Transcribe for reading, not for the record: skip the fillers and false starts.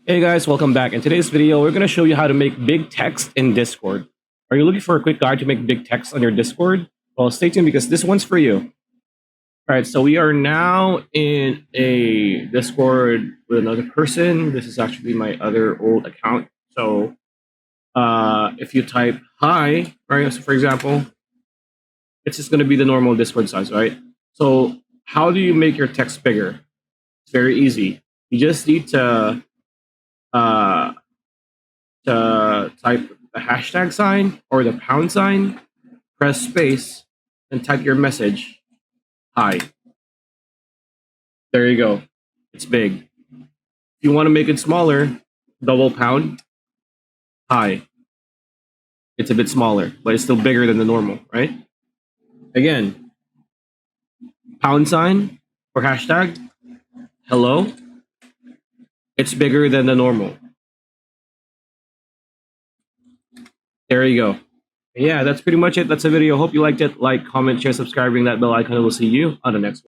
Hey guys, welcome back. In today's video, we're going to show you how to make big text in Discord. Are you looking for a quick guide to make big text on your Discord? Well, stay tuned because this one's for you. All right, so we are now in a Discord with another person. This is actually my other old account. So if you type hi, right, so for example, it's just going to be the normal Discord size, right? So how do you make your text bigger? It's very easy. You just need uh, to type the hashtag sign or the pound sign, press space, and type your message. Hi. There you go. It's big. If you want to make it smaller, double pound. Hi. It's a bit smaller, but it's still bigger than the normal, right? Again, pound sign or hashtag. Hello. It's bigger than the normal. There you go. Yeah, that's pretty much it. That's the video. Hope you liked it. Like, comment, share, subscribe, ring that bell icon, and we'll see you on the next one.